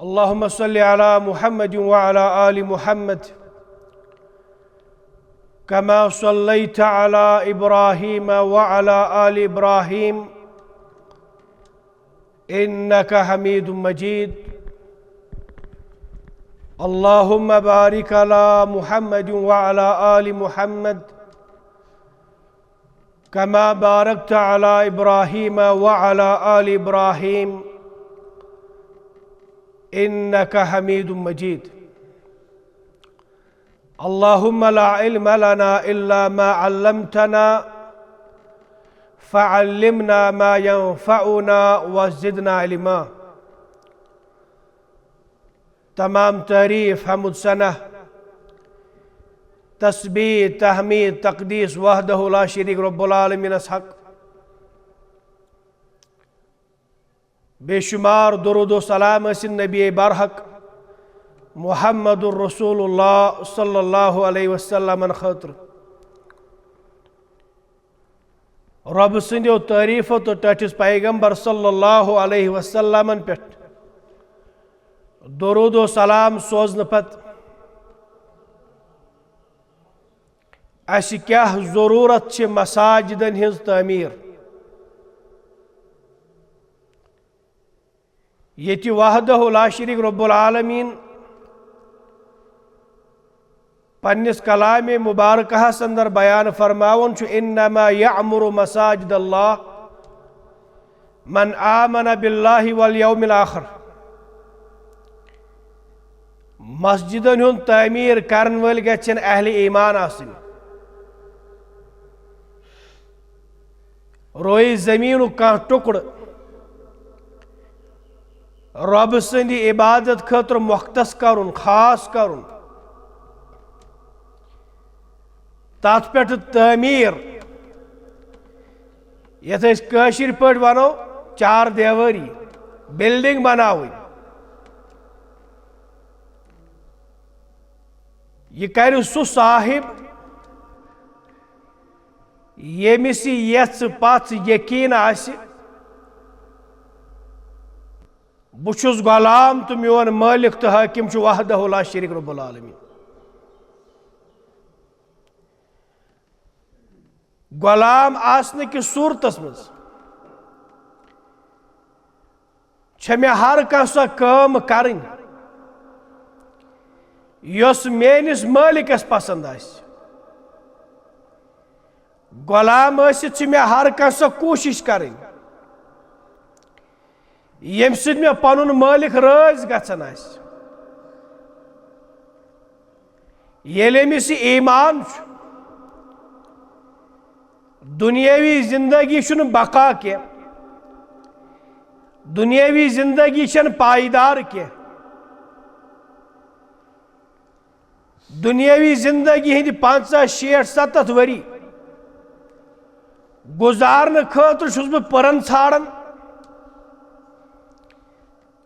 اللهم صل على محمد وعلى آل محمد كما صليت على إبراهيم وعلى آل إبراهيم إنك حميد مجيد. اللهم بارك على محمد وعلى آل محمد كما باركت على إبراهيم وعلى آل إبراهيم إنك حميد مجيد. اللهم لا علم لنا إلا ما علمتنا فعلمنا ما ينفعنا وزدنا علما. तमाम तारीफ हमद सना तस्बीह तहमीद तकदीस वहदहु ला शरीक रब्बुल आलमीन हक बेशुमार दुरूद व सलाम असिन नबी बरहक मुहम्मदुर रसूलुल्लाह सल्लल्लाहु अलैहि वसल्लम खतर रब सन्दियो तारीफ तो टटिस पैगंबर सल्लल्लाहु अलैहि वसल्लम पे दुरूद व सलाम सोजन पत अस क्या जरूरत मसाजिदन हिज तामीर ये वहदहु ला शरीक रब्बुल आलमीन पन्निस कलामे मुबारकहस अंदर बयान फरमावन इन्नमा यअमुरु मसाजिद अल्लाह मन आमन बिल्लाहि वल यौमिल आखिर। मस्जिदन हुन तामीर करन वल गछन अहले ईमान आसिन। रोई जमीन का टुकड़ रब सन्दी इबादत खतर मुख्तस करुन खास करुन तथ पे तामीर यथ कशिर पे वनो चार देवरी बिल्डिंग बनाव यह कर सु साहिब यमिस यथ पथ यकीन आसि बुछुस गुलाम तो मोन मालिक तो हाकिम वहदहु ला शरीक रब्बुल आलमीन। गुलाम आसने की सूरतस मज मे हर कह सो काम करन यस मेनिस मालिकस पसंद आस। गुलाम आसित मे हर कह सो कोशिश करन यम सद मे पनुन मालिक राज गछन आस। येले अमिस ईमान दुनियावी जिंदगी छुन बका के दुनियावी जिंदगी छन पायदार के दुनियावी जिंदगी हिंद 50-60-70 वरी गुजारन खतर छुस बह परन छाड़न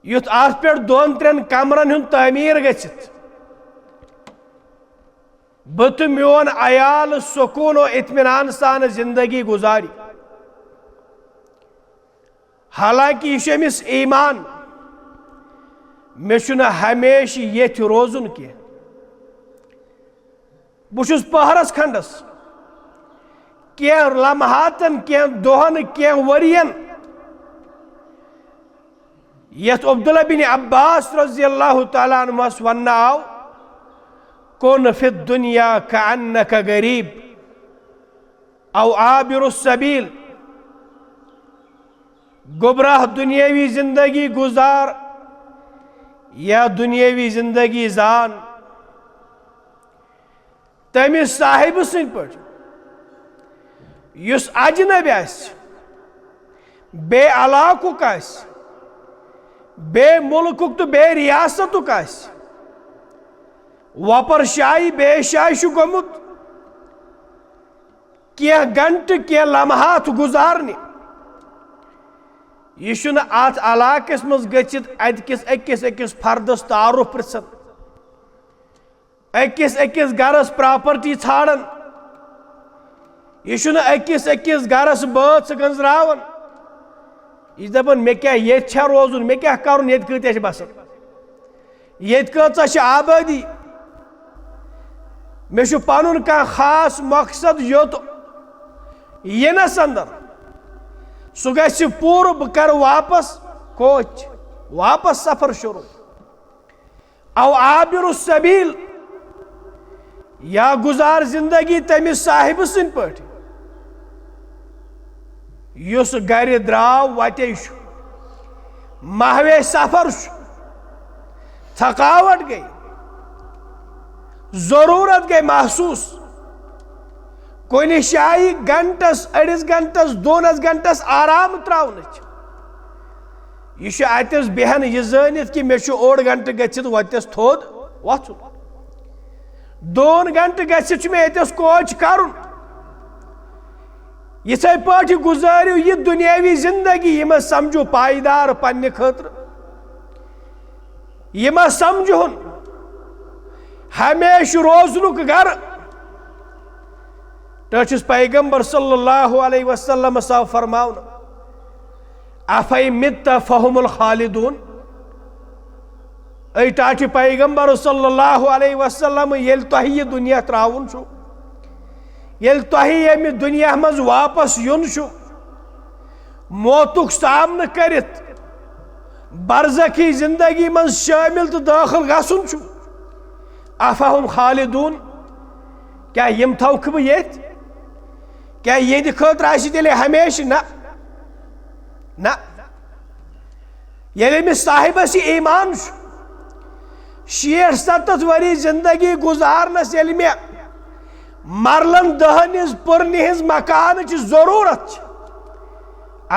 युथ अत पे 2-3 कमरन हुन तामीर गछित बह तो मोन अयाल सुकून और इत्मीनान सान जिंदगी गुजारी। हालांकि यह अमिस ईमान मे हमेश ये रोजुन की बहुस पहरस खंडस कह लम्हातन कह दोहन कह वरियन यथ अब्दुल्ला बिन अब्बास रज़ियल्लाहु ताला अन्हुस वन्ना आव कुन फि दुनिया कअन्नक गरीब औ आबिरुस सबील। गुबराह दुनियावी जिंदगी गुजार या दुनियावी जिंदगी जान तमिस साहिब सन्द पे युस अजनबी आस बे इलाकुक आस बे मुल्कुक तो बे रियासतुक आस वपर शाही बेशाही गोमुत कह घंट कह लम्हात गुजारने यह अत इलाकस मज गचित अकिस अकिस फर्दस तारुफ पृछन अकिस अकिस गरस प्रॉपर्टी छाड़न यह अकिस अकिस गरस बात गंजरावन यह दपान मे क्या ये रोजुन मे क्या कर ये कत बसन येत कचा छ आबादी मे छु पनुन का खास मकसद योत यनस अंदर सु गछ पूर ब कर वापस कोच वापस सफर शुरू औ आबिर सबील या गुजार जिंदगी तमिस साहिब सिंद पट युस गर द्राव वते महवे सफर थकावट गई जरूरत गई महसूस कुन शाई घंटस अड़िस घंटस दोनस घंटस आराम त्रावन यह अतस बेहन यह जानित कि मे ओड़ घंटे गच्छित वतस थोद वुन 2 घंटे गच्छित मे अतस कोच करुन इथे पे गुजारियो यह दुनियावी जिंदगी यह समझो पायदार पन्ने खतर यह समझुन हमेश रोजनुक घर तस पैगंबर सल्लल्लाहु अलैहि वसल्लम सौ फरमाउन अफै मित फहुमुल खालिदून ऐ टाटि पैगंबर सल्लल्लाहु अलैहि वसल्लम येल तोह यह दुनिया त्राउन छु येल तोह यमि दुनिया मज वापस युन छु मौतुक सामना करित बरज़खी जिंदगी मज शामिल तो दाखिल गसुन छु अफहुम खालिदून क्या यम थौक बह ये क्या ये खतर आसि तेले हमेश ना ना ये साहिबस ईमान 60-70 वरी जिंदगी गुजारनस ये मे मरलन दहन पुरन हज मकान जरूरत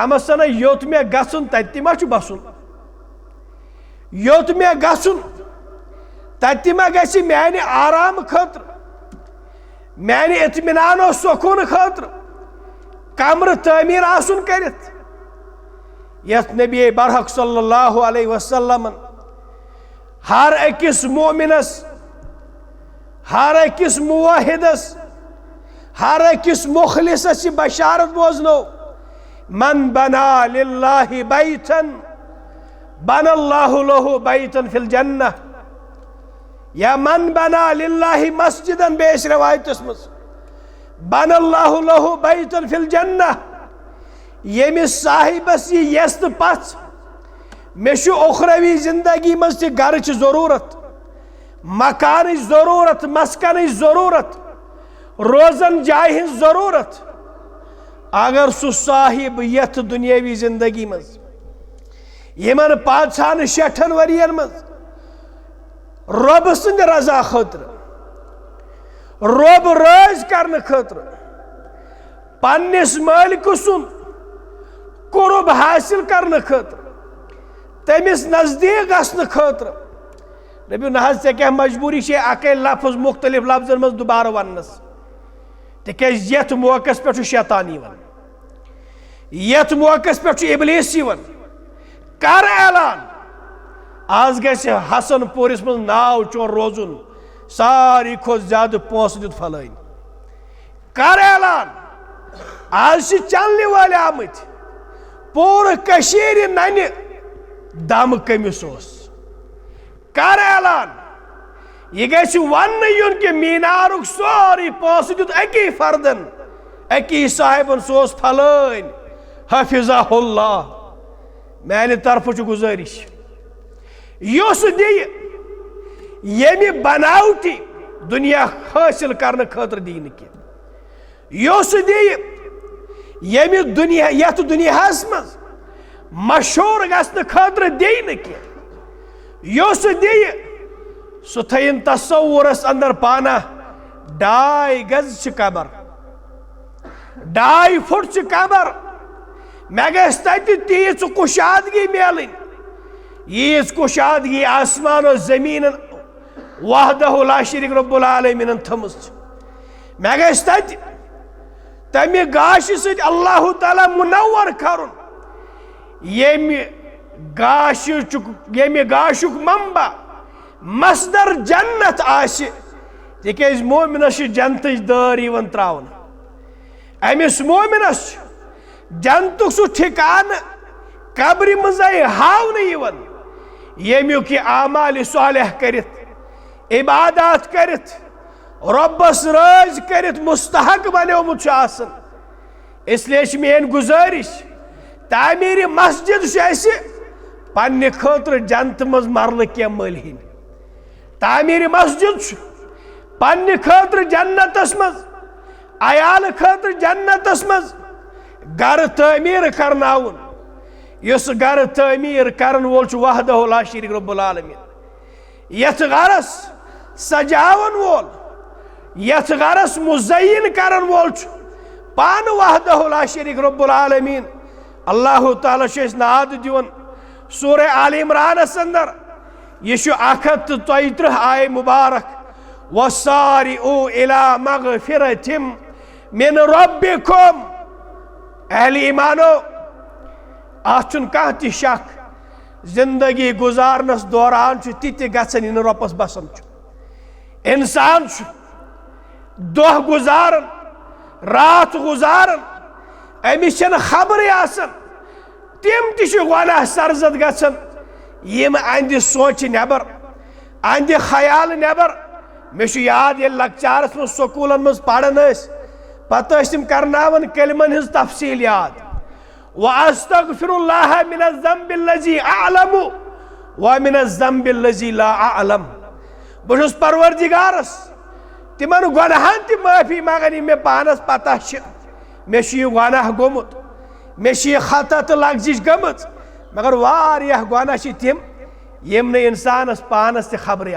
अम सन योत मे गसन तति मा बसन योत मे गसन तति मा गि माने आराम खतर माने इत्मिनान सुकून खतर कमर तमीर आसन करित यथ नबी बरहक सल्लल्लाहु अलैहि वसल्लम हर अकिस मोमिनस हर अकिस मुवाहिदस हर अकिस मुखलिसस बशारत बोजनो मन बना लिल्लाहि बैतन बनल्लाहु लहु बैतन फिल जन्नह या मन बना लिल्लाहि मस्जिदन बेस रवायतस मज बनल्लाहु लहु बैतन फिल जन्नह यमिस साहिबस यस्त पच मे उखरवी जिंदगी मज घर जरूरत मकान जरूरत मस्कन जरूरत रोजन जाय हज जरूरत अगर सु साहिब यथ दुनियावी जिंदगी मज यमन 5-6 वरियन मज रब सद रजा खतर रब राज करने खतर पन्निस मालिक सुन कुर्ब हासिल करने खतर तमिस नजदीक गसन खतर नबी ना क्या मजबूरी अके लफ्ज मुख्तलिफ लफ्जन मज दोबारा वनस तिज यथ मौकस पे शैतान वन यथ मौकस पे इबलीस वन कर ऐलान आज गस हसनपुरिस मज नाव चोर रोजुन सारी खोज ज्यादा पोस दित फलाइन कर ऐलान आज चलने वाले आमत पूर कशीर नन दम कमिस कर ऐलान यह गस वन युन कि मीनारुक सारी पोस दित अकी फर्दन अकी साहिबन सोस फलाइन हफिज़हुल्लाह माने तरफ गुजारिश युस दि यमि बनावटी दुनिया हासिल करने खतर दीन की युस दि यमि दुनिया यथ दुनियास मज मशहूर गसने खतर दीन की युस दि सु थयन तसव्वुरस अंदर पाना 2.5 गज कबर 2.5 फुट कबर मे गस तत तीज कुशादगी मिलन यीज कुशादगी आसमान और जमीन वहदहु ला शरीक रब्बुल आलमीन थमस मे गस तत तमि गाश सद अल्लाह ताला मुनव्वर करुन यमि गाशुक मंबा मसदर जन्नत आसि तिकेज मोमिनस जन्नतच दार यवन त्रावन अमिस मोमिनस जन्नतुक सु ठिकान कब्र मज हावन यवन यमुक यह आमाल सालिह करित इबादत करित रब्बस राज करित मुस्तहक बनेमुत इसलिए मेन गुजारिश तामीर मस्जिद पन्ने खतर जन्नत मज मरल क्या मल हिन तामीर मस्जिद पन्ने खतर जन्नतस मज अयाल खतर जन्नतस मज गर तामीर करनाउन युस गर तामीर करन वोल वहदहु ला शरीक रब्बुल आलमीन यथ गरस सजावन वोल यथ गरस मुज़य्यिन करन वोल पान वहदहु ला शरीक रब्बुल आलमीन अल्लाह ताला नाद दिवन सूरह आल इमरान अंदर यह 133 आय मुबारक वसारिउ इला मगफिरतिम मिन रब्बिकुम अहले ईमानो आछुन कह ति शक जिंदगी गुजारनस दौरान ति गसन इन रब्बस बसन इंसान दोह गुजारन रात गुजारन अमिस खबर आसन तिम गुनाह सरजद गसन यम अंद सोच नबर अंद ख्याल नबर मे याद ये लकचारस मज स्कूलन मज पढ़ान पत करनावन कलमन हिज तफसील याद वअस्तगफिरुल्लाह मिनज़ ज़म्बिल्लज़ी अअलमु व मिनज़ ज़म्बिल्लज़ी ला अअलम बहुस परवरदिगारस तिमन गुनाहन ति माफी मांगन मे पानस पता मे गुनाह गोमुत मे खता तो लग्जिश गमच मगर वारियाह गुनाह तिम यम ने इंसानस पानस त खबर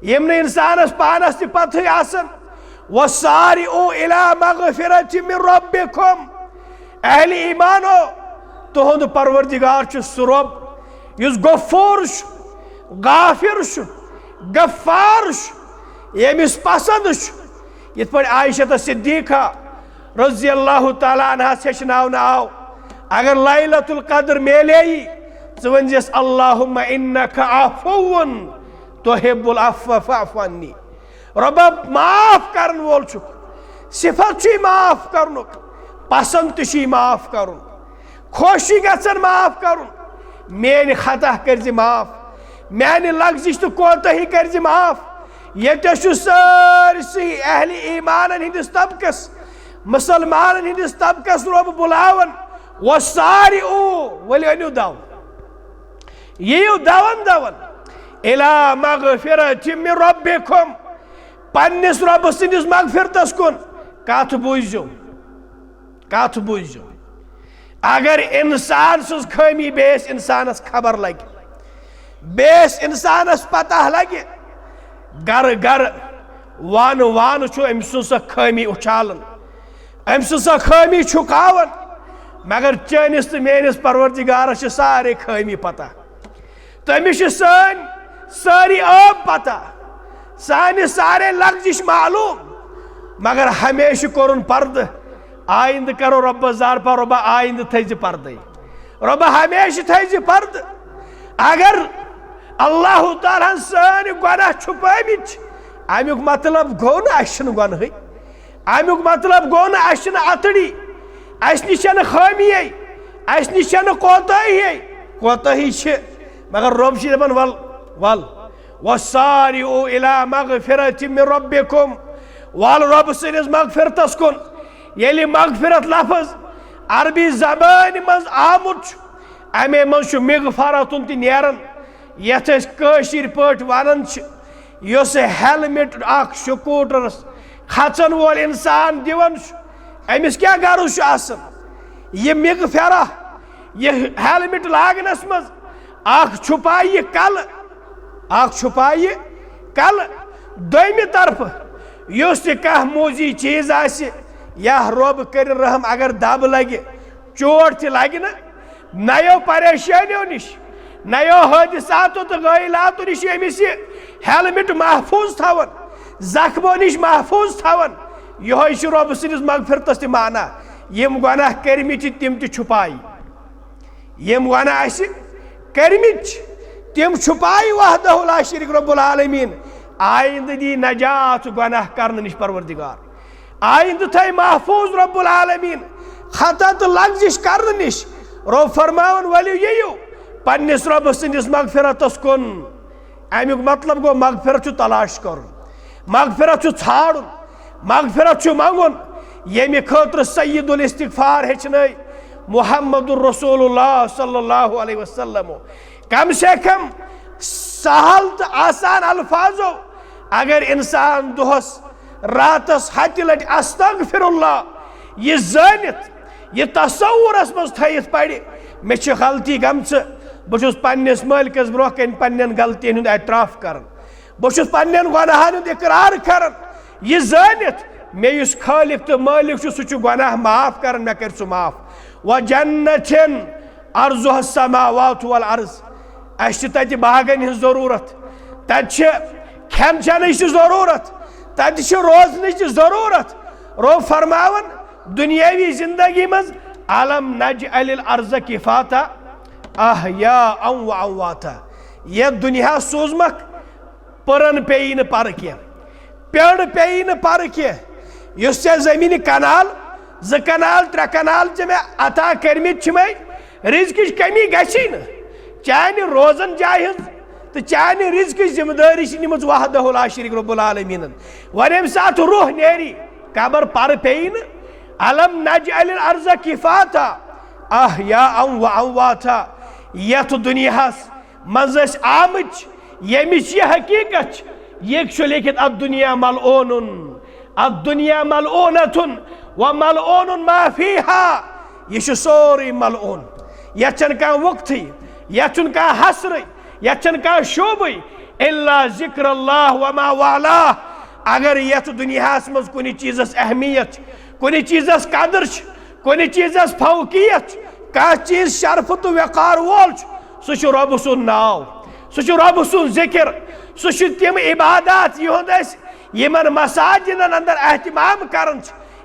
यम ने इंसानस पानस त पत वसारिउ इला मगफिरति मिन रब्बिकुम अहले ईमानो तुहद परवरदिगार सह रब युस गफूर गाफिर गफ्फार यमिस पसंद यथ पे आयशा सिद्दीक़ा रज़ी अल्लाह तआला अन्हा हेचनावन आव अगर लैलतुल क़द्र मिले वनस अल्लाहुम्मा इन्नका अफ़ुव्वुन तुहिब्बुल अफ़्व फ़अफ़ु अन्नी रब माफ करन वोल सिफत माफ करनुक पसंद तो माफ कर खुशी गसन माफ कर मेन खता कर माफ मान लग्जिश तो कोताही कर माफ ये सारसी अहल ईमान हंदिस तबकस मुसलमान हंदिस तबकस रब बुलावन वो सारी वनु दव यू दवन दवन इला मगफिरति मिन रब्बिकुम पन्निस रब सदिस मगफिरतस कुन कथ बूझो अगर इंसान सज खमी बेस इंसानस खबर लगे बेस इंसानस पता लगे गर गर वान वान अम सह खमी उछालन अम सह खमी छुकावन मगर चनिस तो मेनिस परवरदिगारस सारे खमी पता तमिस सारी अब पता सानि सारे लग्जिश मालूम मगर हमेशा कोरुन पर्द आइंद करो रब जार पर रब आइंद थज पर्द रब हमेशा थज पर्द अगर अल्लाह ताला सान गुनाह छुपामित अमुक मतलब गो ना अशन गुनाह अमुक मतलब गो ना अशन अतड़ी अस निश खमी अस निश कोताही मगर रब दपान वल वल वसारिउ इला मगफिरति मिन रब्बिकुम वाल रब सनिस मगफिरतस कुन ये मगफिरत लफज अरबी जबान मज आमुत अमे मज मगफरतुन त नेरन यथ कशीर पट वनान युस हेलमेट स्कूटरस खचन वोल इंसान दिवन अमिस क्या गर्ज यह मगफरा यह हेलमेट लागनस मज छुपाई कल दोमी तरफ युस कह मूजी चीज या रब कर रहम अगर दब लगे चोट त लगे नयो परेशानियों निश नयो हादिसातों तो गैलातों निश अमिस हेलमेट महफूज थवन जख्मों निश महफूज थवन यह रब सदिस मगफिरतस माना यम गुनाह कर्मित तिम छुपाई यम गुनाह कर्मित तिम छुपाई वहदहु ला शरीक रब्बुल आलमीन आइंद दी नजात गुनाह करने निश परवरदिगार आइंद थे महफूज रब्बुल आलमीन खता तो लग्जिश करने निश रब फरमावन वलियो पन्निस रब सनिस मगफिरतस कुन। अमुक मतलब गो मगफिरत तलाश कर, मगफिरत छाड़न, मगफिरत मंगुन। यमि खतर सय्यदुल इस्तिगफार हेचने मुहम्मदुर रसूलुल्लाह सल्लल्लाहु अलैहि वसल्लम। कम से कम सहल तो आसान अल्फाजो अगर इंसान दोहस रातस हत लट अस्तगफिरुल्लाह यह जानित यह तसव्वुरस मज थयित पड़े मे गलती गमच बहुस पन्निस मालिकस ब्रोह कन पन्नन गलतियन हुंद एतराफ करन, बहुस पन्नन गुनाहन हुंद इकरार करन, यह जानित मे युस खालिक तो मालिक छु सु गुनाह माफ करन, मे कर सु माफ। व जन्नतिन अर्जुहा समावातु वल अर्ज, अस तत बागन हज जरूरत, तत खेन चेन जरूरत, तत रोजन जरूरत। रो फरमावन दुनियावी जिंदगी मज अलम नजअलिल अर्ज किफाता अहयाअ व अमवाता। ये दुनिया सोजमक परन पेई न पर कह, पेड़ पेई न पर कह। युस जमीन कनाल ज कनाल त्रे कनाल मे अता कर्मित मे रिज़्क़िच कमी गछि न। चान रोजन जाय हज तो चान रिज़्क़िच जिम्मेदारी निमज वहदहु ला शरीक रब्बुल आलमीन। वन यम साथ रूह नेरी कबर पर पेई न। अलम नजअलिल अर्ज़ किफाता अहयाअ व अमवाता। यथ दुनियास मज आमच यमिच यह हकीकत यह लिखित अद्दुनिया मलऊनुन, अद्दुनिया मलऊनतुन व मलऊनुन मा फीहा। यह सोरी मलऊन, यह कह वक्त, यह हसर, यह शोब इल्ला ज़िक्रुल्लाह व मा वालाह। अगर यथ दुनियास मज कुन चीज़स अहमियत, कुन चीज़स कदर, कुन चीज़स फौकियत, कह चीज शरफ तो वकार वोल सह रब सुन नाव, सह रब सुन जिक्र, सह तम इबादत यमन मसाजिदन अंदर एहतमाम कर।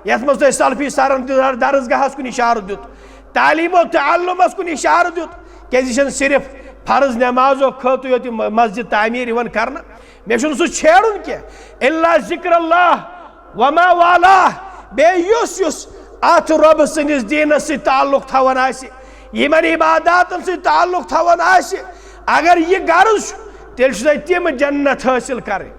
यथ मज सल्फी सरन दरसगाहस कुन इशार दुत, तालीम तअल्लुमस कुन इशार दुत। क्या सिर्फ फर्ज नमाजो खत योत मस्जिद तामीर कर, मे सह छेड़न कह इल्ला ज़िक्रुल्लाह व मा वालाह। बे युस अत रब सनिस दीनस से ताल्लुक थवन आसि, यमन इबादतन से ताल्लुक थवन आसि, अगर यह गर्ज तेल तम जन्नत हासिल करें,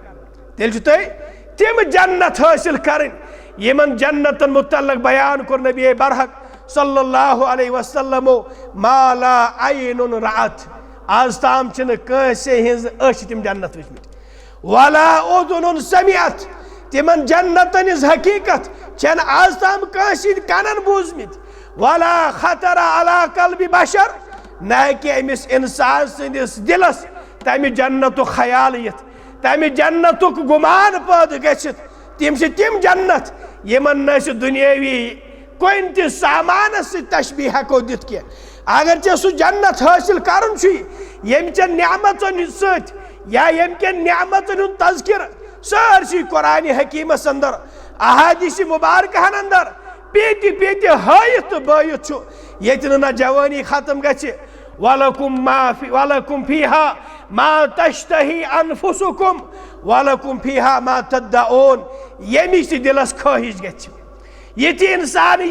तेल तम जन्नत हासिल करें। यमन जन्नतन मुतल्लक बयान कर नबी बरहक सल्लल्लाहु अलैहि वसल्लम मा ला ऐनुन रअत। आज ताम कंसे हिंज अश तम जन्नत वचमित, वला उज़ुनुन समिअत। तिमन जन्नतन हिंज हकीकत छन आज ताम कंसे कनन बूजमित। वला खतरा अला कल्बि बशर, न कि अमिस इंसान सदिस दिलस तमि जन्नतु ख्याल यत, तमि जन्नतुक गुमान पैद गछित। तिम से तिम जन्नत यमन न दुनियावी कुन त सामान से तशबीह हको दित के। अगर चे सु जन्नत हासिल करन यम चे नियामतन सत या यम के नियामतन तज़किर सारसी कुरान हकीमस अंदर अहादीस मुबारकहन अंदर पेति पेति हायत बायत ये न जवानी खत्म गछि। वलकुम फीहा मा तश्तही अनफुसुकुम वलकुम फीहा मा तद्दाऊन। यमिश दिलस ख्वाहिश गछि, ये इंसान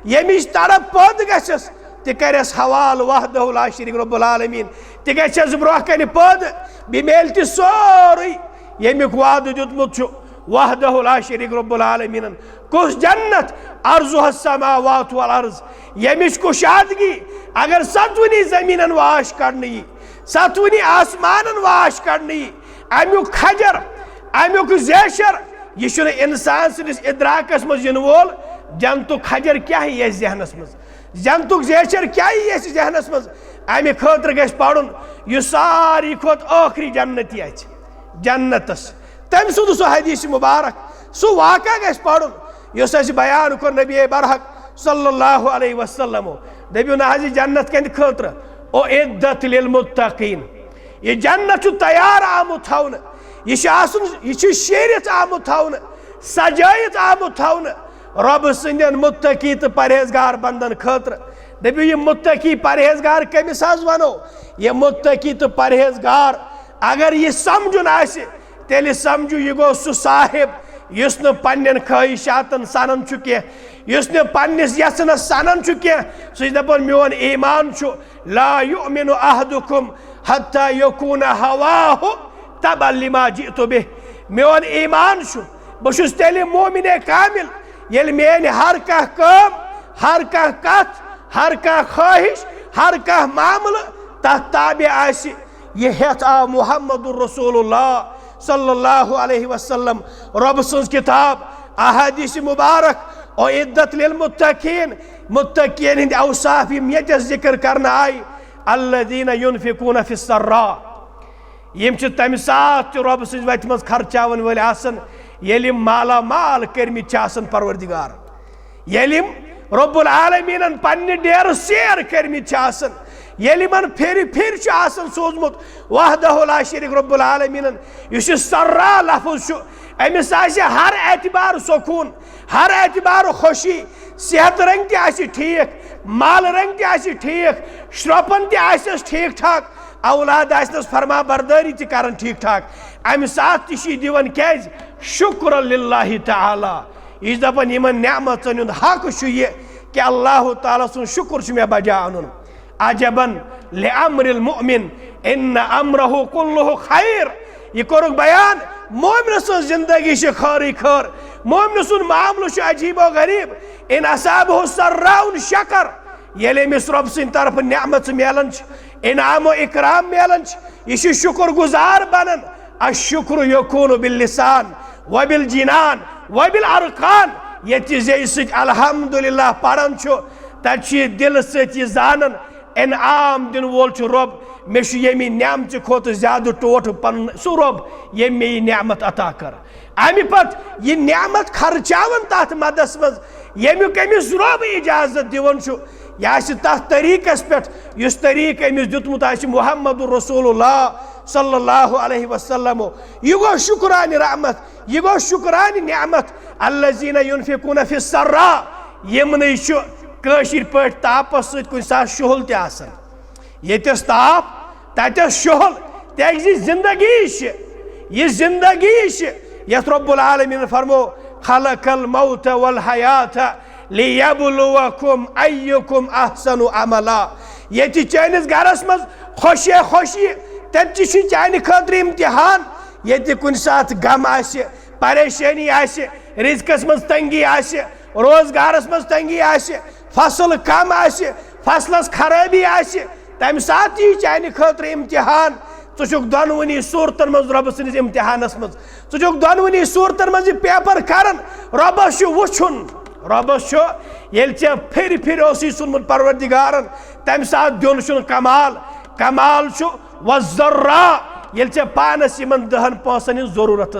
यमिश तरफ पद गछस तस हवाल वहदहु ला शरीक रब्बुल आलमीन। तस ब्रोह कन पद बे मेल त सोरी यमिक वाद दितमुत वहदहु ला शरीक रब्बुल आलमीन। कुस जन्नत अर्जुहा समावात वल अर्ज, यमिश कुशादगी अगर सतवनी जमीनन वाश करनी, सतवनी आसमानन वाश करनी। अमुक खजर अमुक जैशर यह इंसान सदिस इदराकस मज इन वोल। जंतुक खजर क्या है जहनस मज, जंतुक जैशर क्या है जहनस मज। अमे खतर गस पढ़ुन यह सारी खोत आखरी जन्नती आछ जन्नतस। तम सुद सह हदीस मुबारक सह वाक़ा गस पढ़ुन युस अस बयान कर नबी बरहक सल्लल्लाहु अलैहि वसल्लम। दबियो ना हज जन्नत कन खतर ओ इद्दत लिल मुत्तकीन। यह जन्नत तैयार आमुत थवन, यह शेरित आमुत थवन, सजायत आमुत थवन रब सन्दन मुत्तकी तो परहेजगार बंदन खतर। दबियो यह मुत्तकी परहेजगार कमिस हज वनो, यह मुत्तकी तो परहेजगार अगर यह समझुन आसि तेल समझू यह गो सह साहिब युस न पन्नन ख्वाहिशातन सनन छु के युस न पन्निस यसनस सनन छु के सु दपन मेन ईमान छु ला युमिनु अहदुकुम हत्ता यकूना हवाहु तबा लिमा जितु बिह मेन ईमान छु बहुस तेल मोमिने कामिल येल मेन हर कह काम हर कह कथ हर कह ख्वाहिश हर कह मामल तथ ताबे आसि ये हेत आ मुहम्मदुर रसूलुल्लाह सल्लल्लाहु अलैहि वसल्लम रब सन्स किताब अहादीस मुबारक और इद्दत लिल मुत्तकीन मुत्तकीन हिंद औसाफ यम ये जिक्र करना आई अल्लज़ीना युनफिकून फिस सर्रा यम च तम सात रब सन्स वत मज खर्चावन वल आसन येलिम माला माल करमित आसन परवरदिगार येलिम रब्बुल आलमीनन पन्ने डेर सेर करमित आसन येलिमन फिर आसन सोजमुत वहदहु ला शरीक रब्बुल आलमीनन युस सर्रा लफ्ज़ अमिस आसि हर एतबार सुकून हर एतबार खुशी सेहत रंग ते आसि ठीक माल रंग ते आसि ठीक श्रोपन ते आसि ठीक ठाक औलाद आसनस फरमा बरदारी ते करन ठीक ठाक अमि साथ तिशी दिवन केज शुक्र लिल्लाहि तआला इस दपन यमन नेमतन हुंद हक छु ये कि अल्लाह ताला सुन शुक्र छु मे बजा अनुन अजबन लिअम्रिल मुमिन इन अम्रहु कुल्लुहु खैर ये कोरुक बयान मोमिन सुन जिंदगी से खरी खर मोमिन सुन मामलो छ अजीबो गरीब इन असाबहु सर्राउन शकर येले मिस रब सिन तरफ नेमत मेलन इनाम इकराम मेलन ये शुक्र गुजार बनन अशुक्र यकून बिल लिसान व बिल जिनान व बिल अरकान ये जे अल्हम्दुलिल्लाह पढ़न तत दिल सत जानन इनाम दिन वोल रब मे यमी नेमत खोत ज्यादा टोट पन सु रब ये मे नेमत अता कर अमि पत यह नेमत खर्चावन तथ मदस मज यमुक अमिस रब इजाजत दिवन यह तथ तरीकस पे युस तरीक अमिस दुतमुत मुहम्मदुर रसूलुल्लाह सल्लल्लाहु अलैहि वसल्लम यह गो शुक्रान रहमत यह गो शुक्रान नेमत अल्लज़ीना युनफिकून फिस सर्रा यमन कशिर पे तापस कुछ सा शुहल तसन यस ताप ततस शुहल तजी जिंदगी यह जिंदगी यथ रब्बुल आलमीन फरमो खलकल मौत वल हयात लियबलुवकुम अय्युकुम अहसनु अमला ये चानिस घरस मज खुशी खुशी तत चान खतर इम्तिहान ये कुन साथ गम आसि परेशानी आसि रिज़्क़स मज तंगी आसि रोजगारस मज तंगी आसि फसल कम आसि फसलस खराबी आसि तम साथ यह चान खतर इम्तिहान षुक दोनवनी सूरतन मज रब सनिस इम्तिहानस मज षुक दोनवनी सूरतन मज पेपर करन रबस वुछुन रबस ये फिर सुनमुत परवरदिगारन तम साथ दिन कमाल कमाल वज़र्रा ये पानस इन 10 पोसन जरूरत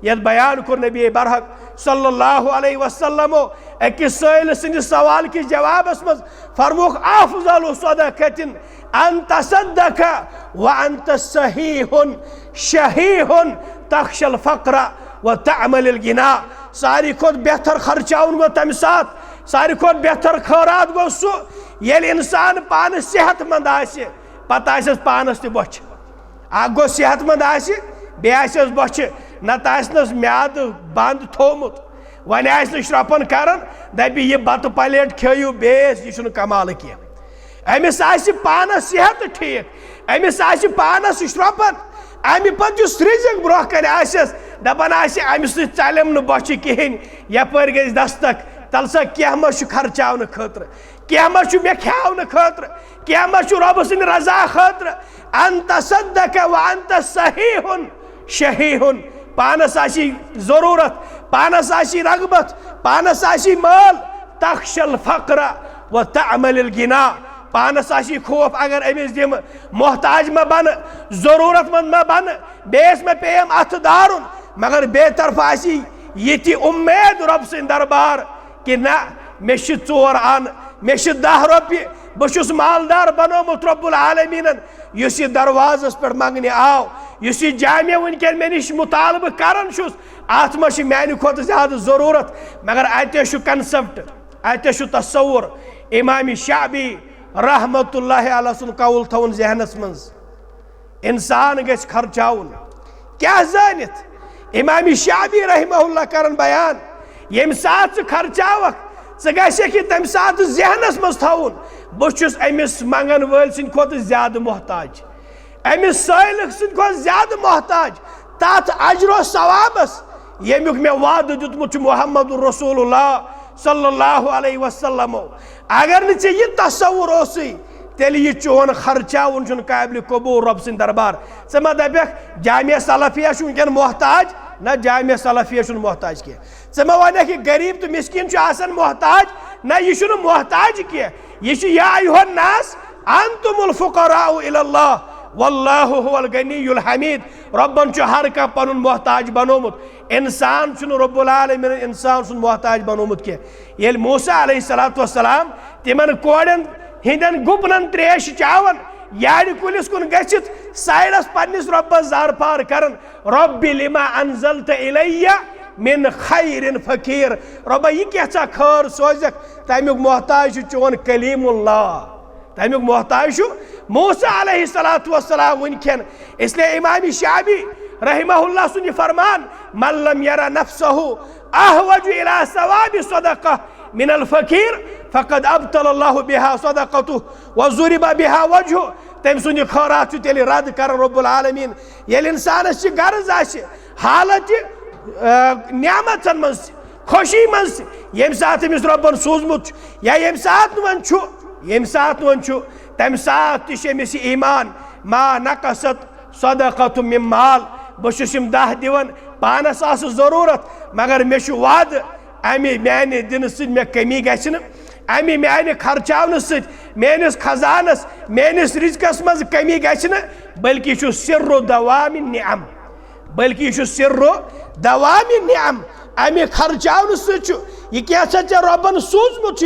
ये बयान कोर नबी बरहक सल्लल्लाहु अलैहि वसल्लम अकिस सैल सनिस सवाल कि जवाबस मज फरमुख अफज़ल सदक़तिन अन तसद्दक़ व अंत सहीहुन शहीहुन तख्शल फ़क़्र व तअमलिल गिना सारी खुद बेहतर खर्चाउन गो तम साथ सारी खुद बेहतर खैरात गो सु येल इंसान पान सेहतमंद आसि पत आसस पानस ते बच अख गो सेहतमंद आसि बे आसस बच नत आसनस म्याद बंद थोमुत वन आसन श्रपन करन दपि यह बत प्लेट खेयू बेस यह कमाल की अमिस आसि पानस सेहत ठीक अमिस आसि पानस श्रपन अमि पत रिज़्क़ ब्रोह कन आसस दपन आसि अमिस चलम न बच कहें यपर गई दस्तक तल सा क्या खर्चावन खतर क्या मे ख्यावन खतर क्या रब सद रजा खतर अन तसद्दक़ व अंत सहीहुन शहीहुन पानस आसि जरूरत पानस आसि रगबत पानस आसि माल तख्शल फ़क़्र व तअमलिल गिना पानस आसि खौफ अगर अमिस दिम मोहताज में बन जरूरतमंद में बन बेस में पेम अथ दारुन मगर बेतरफ आसि ये उम्मीद रब सद दरबार कि ना मे 4 अन मे 10 रोपि बहुस मालदार बनोमुत रब्बुल आलमीनन युस दरवाजस पे मंगने आव युस जामिया वनकन मे निश मुतालबह करन अत मे मानि खोत ज्यादा जरूरत मगर अत कंसेप्ट अत तस्वुर इमाम शाबी रहमतुल्लाहि अलैह सुन कौल थवन जहनस मज इंसान गछ खर्चाउन क्या जानित इमाम शाफी रहमहुल्लाह करन बयान यम सात खर्चावक कि तम सात जहनस मज थवन बहुस अमिस मंगन वल सिंद खोत ज्यादा मोहताज अमिस साइल सिंद खोत ज्यादा मोहताज तथ अजरो सवाबस यमुक मे वाद दुतमुत मुहम्मद रसूलुल्लाह सल्लल्लाहु अलैहि वसल्लम अगर न ये तस्वुर ओसुई तेल ये चोन खर्चावन छुन काबिल कबूल रब सिंद दरबार चे मा दपक जामिया सलाफिया छु वनकन मोहताज ना जामिया सलाफिया छु मोहताज के चे मा वन कि गरीब तो मिस्किन छु आसन मोहताज ना ये छु मोहताज के ये छु या अय्युहन नास अंतुमुल फुकराउ इलल्लाह वल्लाहु हुवल गनियुल हमीद रब्बन छु हर का पनुन मोहताज बनोमुत इंसान छु रब्बुल आलमीन इंसान छु मोहताज बनोमुत के येल मूसा अलैहिस्सलातु वस्सलाम तिमन कोडन हिंदन गुपनन त्रेश चावन यार कुलिस कुन गछित साइडस पन्निस रब्बस ज़ारफार करन रब्बि लिमा अनज़लत इलैया मिन खैरिन फकीर रब्बा ये क्या खैर सोजक तमिक मोहताज चोन कलीमुल्लाह तमिक मोहताज मूसा अलैहिस्सलातु वस्सलाम वनकन इसलिए इमाम शाफी रहमहुल्लाह सुन फरमान मन लम यरा नफ्सहु अहवज इला सवाबि सदक़ह मिन अल फकीर फ़क़द अब्तलल्लाहु बिहा सदक़तु व ज़ुरिबा बिहा वजहु तम सुन खैरात तेल रद कर रब्बुल आलमीन येल इंसानस गर्ज आसि हालत नियामतन मज खुशी मज यम सात अमिस रब्बन सोजमुत या यम सात वन छु तम सात तमिस ईमान मा नकसत सदक़तु मिन माल बहुस 10 दिवन पानस आस जरूरत मगर मे वाद अमि माने दिन सद मे कमी गछन अमि माने खर्चावन सद मेनिस खजानस मेनिस रिज़्क़स मज कमी गछन बल्कि छु सिर्रु दवामि निअम बल्कि छु सिर्रु दवामि निअम अमि खर्चावन सद छु ये क्या चे रब्बन सोजमुत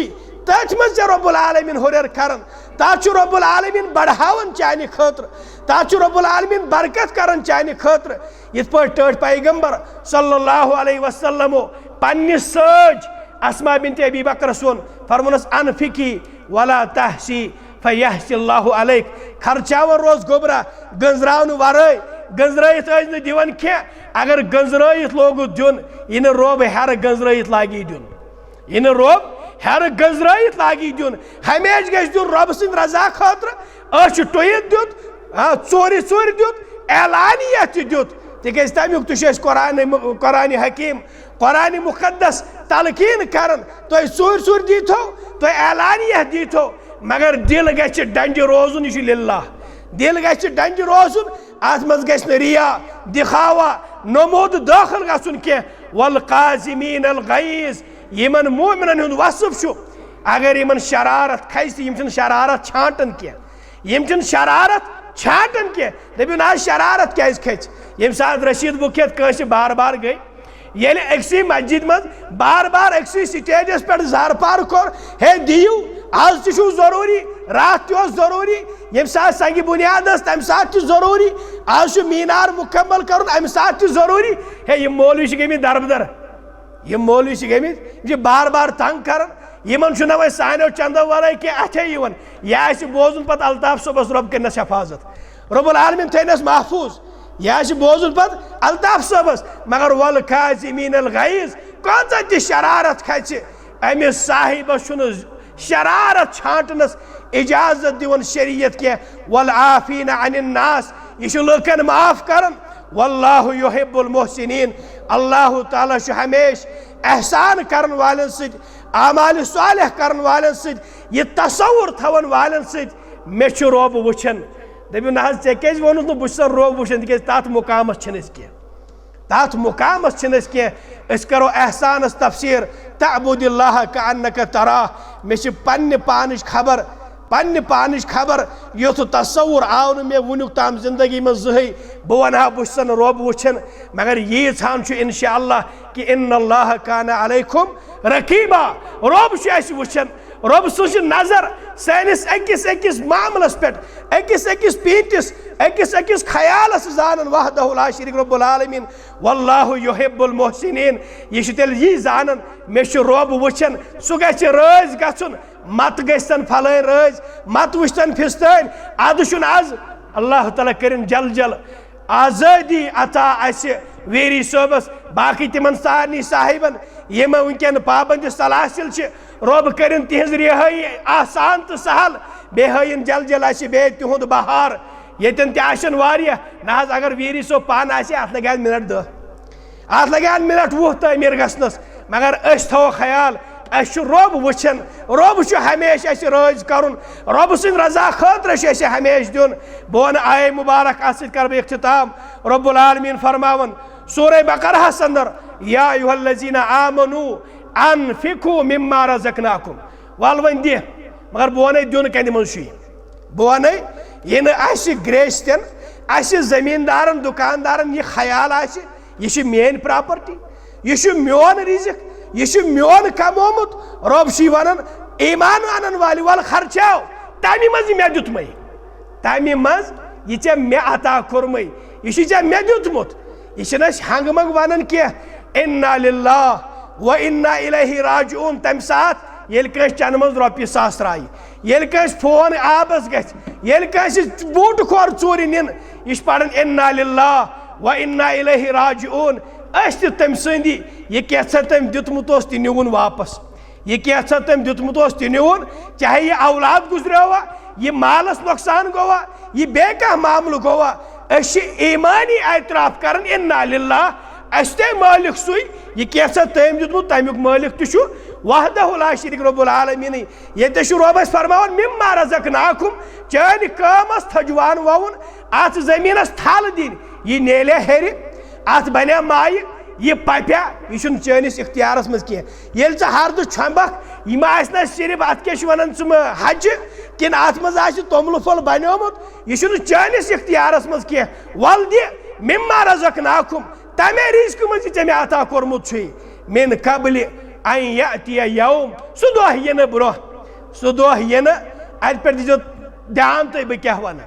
तथ मज रब्बुल आलमीन हुरर करन तथ रब्बुल आलमीन बढ़ावन चाने खतर तथ रब्बुल आलमीन बरकत करन चाने खतर यथ पर टठ पैगंबर सल्लल्लाहु अलैहि वसल्लम पन्नि सज अस्मा बिन्त अबी बकर सोन फरमानस अनफिकी वला तहसी फयहसिल्लाहु अलैक खर्चावर रोज गोबरा गंजरावन वरय गंजरायत न दिवन खे अगर गंजरायत लोग दिन इन रोब हर गंजरायत लागी दिन इन रोब हर गंजरायत लागी दिन हमेश गज दिन रब सिंद रजा खतर टोयत दुत चोर चोर दुत ऐलानियत दुत तिकज तमिक तुश कुरान हकीम कुरान मुकद्दस तलकीन करन तुह चोर चोर दीथो तुह ऐलानियत दीथो मगर दिल गछ डंज रोजुन यह लिल्लाह दिल गछ डंज रोजुन अत मज गछ रिया दिखावा नमोद दाखिल गछुन के वल काज़िमीन अल गैज़ यमन मोमिनन हुंद वसफ छु अगर यमन शरारत खस यम शरारत छाटन के यम शरारत छाटन के दबियो ना शरारत क्या खच यम साथ रशीद बुखियत कस बार बार गई ये अक्सी मस्जिद मज बार बार अक्सी स्टेजस पे ज़ारपार कोर हे दियू आज तु जरूरी रात तह जरूरी यम साथ संग बुनियाद तम साथ जरूरी आज मीनार मुकम्मल कर अम साथ जरूरी हे यम मौलवी गमित दरबदर यम मौलवी गमित बार बार तंग कर यमन वे सानो चंदो वर कि अथे यह बोजन पे अल्ताफ सबस रब करनस हिफाजत रब्बुल आलमीन थनस महफूज यह बोजन पे अल्ताफ सबस मगर वल काज़िमीन अल गैज़ कौन ति शरारत खच अमिस साहिबस शरारत छाटनस इजाजत दिवन शरीयत के वल आफीन अनिन नास यह लुकन माफ करन वल्लाहु युहिब्बुल मुहसिनीन अल्लाह ताला हमेश एहसान करन वालन सद आमाल सालिह करन वालन सद यह तसव्वुर थवन वालन सद मे रोब वुचन दबियो ना ऐ क्या वोनुस न बस रोब वुचन तिक तथ मुकामस के तथ मुकामस के करो एहसानस तफसीर तअबुदिल्लाह कअन्नक तराह मे पन्ने पानिश खबर युथ तस्वुर आव मे वुनुक ताम जिंदगी में जही बह वनहा बस रोब वुचन मगर यीहान इंशाअल्लाह कि इन्नल्लाह काना अलैकुम रकीबा रोब वुचन रब सज नजर सैनिस अकिस मामलस पे अकिस पीटिस अकिस खयालस जानन वहदहु ला शरीक रब्बुल आलमीन वल्लाहु युहिब्बुल मुहसिनीन यह तेल यह जानन मे रोब वुचन सह गछ रज गछुन मत गसन फलन रज मत वुचतन फिस्तन अद आज अल्लाह ताला करिन जल जल आज़ादी अता वेरी सोबस बाकी तिमन सारनी साहिबन यम वनकन पाबंद सलासिल रब करिन तिहज रिहाई आसान तो सहल बे हयन जल जल बे तिहुंद बहार यतन तन वारिया ना अगर वेरी सोब पान अत लगे मिनट 10 अत लगे मिनट 20 तमीर गसनस मगर थो ख्याल रब वुचन रब हमेशा राज कर रब सद रजा खतर हमेशा दिन बह आय मुबारक अत कर इख्तिताम रब्बुल आलमीन फरमावन सूरह बकरा अंदर या अय्युहल्लज़ीना आमनू अनफिकू मिम्मा रज़क़नाकुम वल वन दि मगर बह वन दिन कन मज बह वन यह ग्रेस्तन जमींदारन दुकानदारन यह ख्याल यह मेन प्रॉपर्टी यह मोन रिजिक यह मोन कमोमुत रब वन ईमान अनन वाल वल खर्चाओ तमि मज मे दुतमे तमि मज यह ऐ मे अता कोर्म यह ऐ मे दुतमुत यह हंग मंग वन कह इन्ना लिल्लाह व इन्ना इलैहि राजिऊन तम सात ये चन मज रॉपये 1000 त्राय ये फोन आबस गल बूट खोर चूर नीन यह पढ़न इन्ना लिल्लाह व इन्ना इलैहि राजिऊन तम सदी यह कैसा तम दुतमुत तह नुन वापस यह कैसा तम दुतमुत तह नुन चाहे यह औलाद गुजरोवा यह मालस नुकसान गोवा यह बे कह मामल गोवा ईमानी एतराफ कर इन्ना लिल्लाह ते मालिक सुई यह कैसा तम दुतमुत तमुक मालिक तु वहदहु ला शरीक रब्बुल आलमीन ये रब फरमान मिम्मा रज़क़नाकुम चान कमस थजवान वोन अत जमीनस थल दिन यह नेले हेर अत बने माय यह पप्या यह चानिस इख्तियारस मज कह ये हरद छंबक यह सिर्फ अत क्या वन हज किन अत मज तोमल फल बनोमुत यह चानिस इख्तियारस मज कह वल दि मिम्मा रज़क़नाकुम तमे रिज़्क़ मज मे अता कोर्मुत मिन कबल अन यअतिय यौम सह दह यन ब्रोह सह दह यन अत पे दीजियो ध्यान तो बह क्या वन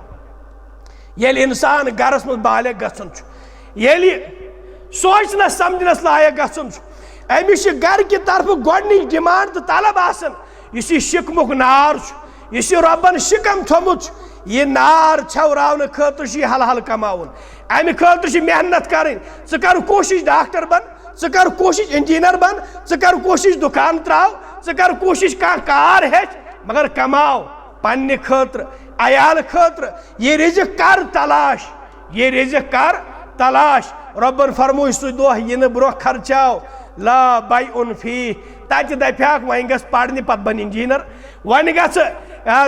ये इंसान गरस मज बालिग गसन ये सोचन समझनस लायक गसन अमिस गर कि तरफ गोडनिच डिमांड तो तलब आसन यह शिकमुक नार यह रबन शिकम थोमुत यह नार छवरावन खतर हल हल कमाउन अमि खतर मेहनत करें कर कोशिश डॉक्टर बन कर कोशिश इंजीनियर बन कर कोशिश दुकान त्राव कर कोशिश कह कार हेच मगर कमाओ पन्ने खतर अयाल खतर ये रिज़्क़ कर तलाश ये रिज़्क़ कर तलाश रब्बन फरमोय सह दह यन ब्रोह खर्चाओ ला बैउन फी तत दप्याक वन गस पढ़ने पत बन इंजीनियर वन गस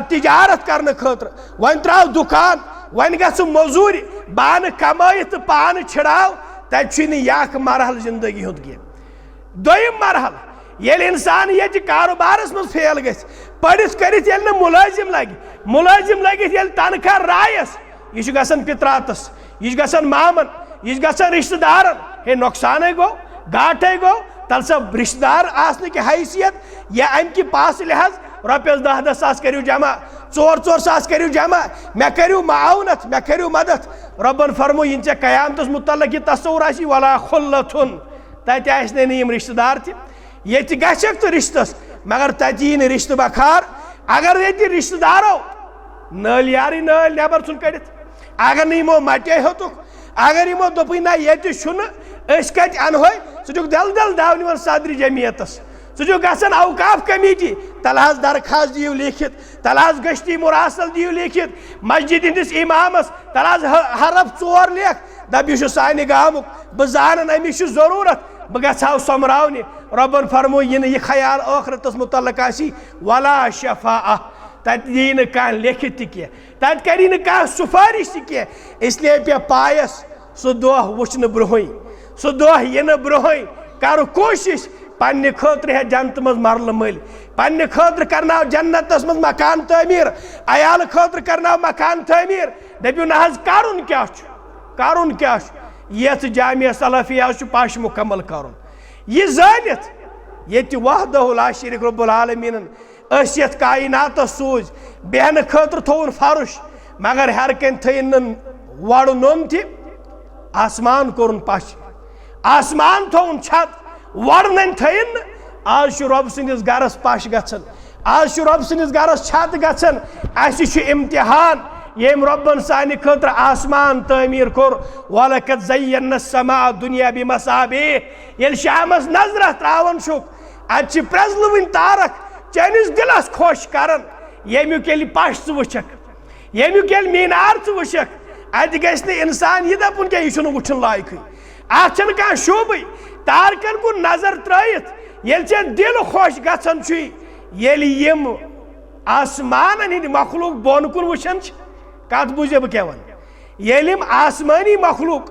तिजारत करने खतर वन त्राव दुकान वन गस मजूरी बान कमाई तो पान छिड़ाव तब यख मरहल जिंदगी हुंद कह दोयम मरहल ये इंसान ये कारोबारस मज फेल ग पढ़ित करित ये मुलाजिम लगित ये तनख्वाह रायस यह गसन पित्रातस यह गसन मामन यह गसन रिश्तेदारन हे नुकसान गो घाटे गो तल सब रिश्तेदार आसने की हैसियत या अम कि पास लिहाज रॉपियस 10-10 सास करियो जमा 4-4 सास करियो जमा मे करियो माउनत मे करियो मदद रब्बन फरमो इन चे कयामतस मुतल्लक यह तस्वुर आसी वला खुल्लतुन तत आसने यम रिश्तेदार त ये गछक तो रिश्तस मगर तत यी रिश्त बखार अगर ये रिश्तेदारो नल यारी नल नबर चुन कड़ित अगर नमो मटे होतुक अगर यमो दोपन ना ये कत अनहो सह दल दल दावन सदर जमियतस सह गसन औकाफ कमेटी तलहज दरखास्त दियो लिखित तलहज गश्ती मुरासल दियो लिखित मस्जिद हंदिस इमामस तलहज हरफ 4 लेख दप यह सानि गामुक बह जान अमिस जरूरत बह गो समरावने रब्बन फरमो यह ख्याल आखरतस मुतल्लक आसी वला शफाअ तत दी न कह लिखित कह तत करी न कह सुफारिश कह इसलिए पे पायस सह दह वुच ब्रोह सह दह यन ब्रोह कर कोशिश पन्ने खतर है जन्नत मज मरल मल पन्ने खतर करना जन्नतस मज मकान तमीर अयाल खतर करना मकान तमीर दपो ना करुन क्या यथ जामिया सलाफिया पाश मुकम्मल कर यह जानित ये वहदहु ला शरीक रब्बुल आलमीन यथ कायनात सूज बेहन खतर थोन फर्श मगर हर कन थन वड़ नोम थ आसमान कोरुन पश आसमान थोन छत वड़न थन आज रब सदिस गरस पश गन आज रब सदिस गरस छत गन इम्तिहान येम रब्बन सानि खतर आसमान तामीर कोर वलकद ज़य्यना अस्समा दुनिया बिमसाबिह येल शामस नजर त्रावन शुक अच प्रजलुन तारक चैनिस दिलस खुश करन येमुक येल पश वुचक येमुक येल मीनार वुचक अत गस न इंसान यह दपुन क्या यह वुचन लायक अत कह शोबे तारकन कुन नजर त्रयित येल चे दिल खुश गछन येल यम आसमान हंद मखलूक बोन कुन वुचन कत बुझे बह क्या वन येलिम आसमानी मखलूक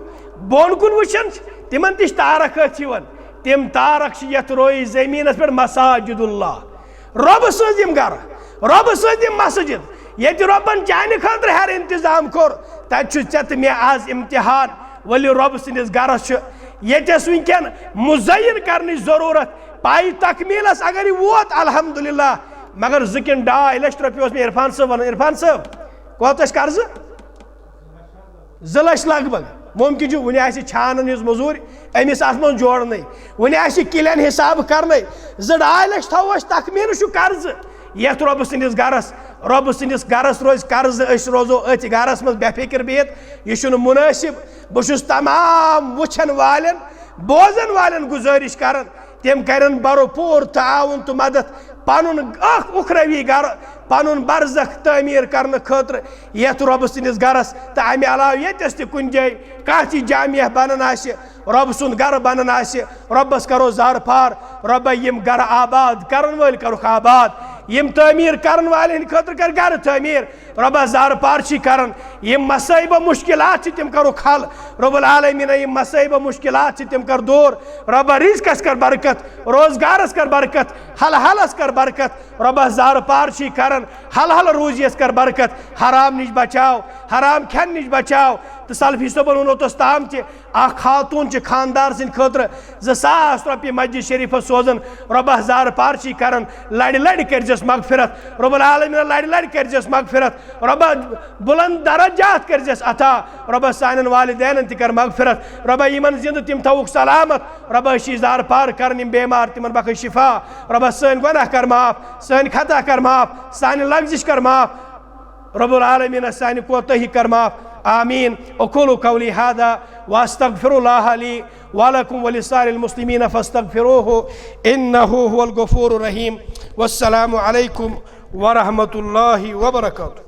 बोन कुन वुचन तिमन तिश तारक अथवन तिम तारक यथ रोय जमीनस पे मसाजिदुल्लाह रब सम गर रब सम मस्जिद ये रबन चान खतर हर इंतजाम कोर तत मे आज इम्तिहान वली रब सदिस गरस यस वनकन मुजयन करने जरूरत पाई तकमीलस अगर यह वोत अल्हम्दुलिल्लाह मगर 2 लक्ष रुपये मे इरफान साहब वन इरफान साहब कोत कर्ज 2 लक्ष लगभग मुमकिन वन छान हज मजूर अमिस अत मन जोड़न वन किलन हिसाब कर 2 लक्ष थो तकमील कर्ज यथ रब सदिस गरस रोज कर्ज रोजो अथ गरस मज बेफिक्र बिहत यह मुनासिब बहुत तमाम वुचन वालन बोजन वालन गुजारिश कर तम करन भरपूर ताउन तो मदद पनुन उखरवी गर पनुन बरज़ख तामीर करने खतर यथ रब सदिस गरस तो अमे अलाव यस तुन जाय कह जामिया बनन रब सुंद गर बनन रबस करो जार फार रब यम गर आबाद करन वल करुख आबाद यम तामीर करन वाले खतर कर गर तामीर रब जार पार करन यम मसाइब मुश्किलात तम करुख हल रब्बुल आलमीन यम मसाइब मुश्किलात तम कर दूर रब रिज़्क़स कर बरकत रोजगारस कर बरकत हल हलस कर बरकत रब जार पार करन हल हल रूजियस कर बरकत हराम निश बचाओ हराम खन निश बचाओ तो सल्फी सोबन वो तोस ताम खातून खानदार सद खतर 2,000 रुपये मस्जिद शरीफ सोजन रब जार पार्ची करन लड़ लड़ करजस मगफिरत रब्बुल आलमीन लड़ लड़ करजस मगफिरत रब बुलंद दरजात करजस अता रब सान वालिदैन कर मगफिरत रब यमन जिंद तिम थवुक सलामत रब जार पार कर बेमार तिमन बख शिफा रब सन गुनाह कर माफ सन खता कर माफ सान लफ्जिश कर माफ रब्बुल आलमीन सान कोताही कर माफ आमीन अक़ूलु क़ौली हाज़ा वअस्तग़फ़िरुल्लाह ली वलकुम वलिसाइरिल मुस्लिमीन फस्तग़फ़िरूहु इन्नहु हुवल गफ़ूरुर रहीम वस्सलामु अलैकुम वरहमतुल्लाहि वबरकातुहू।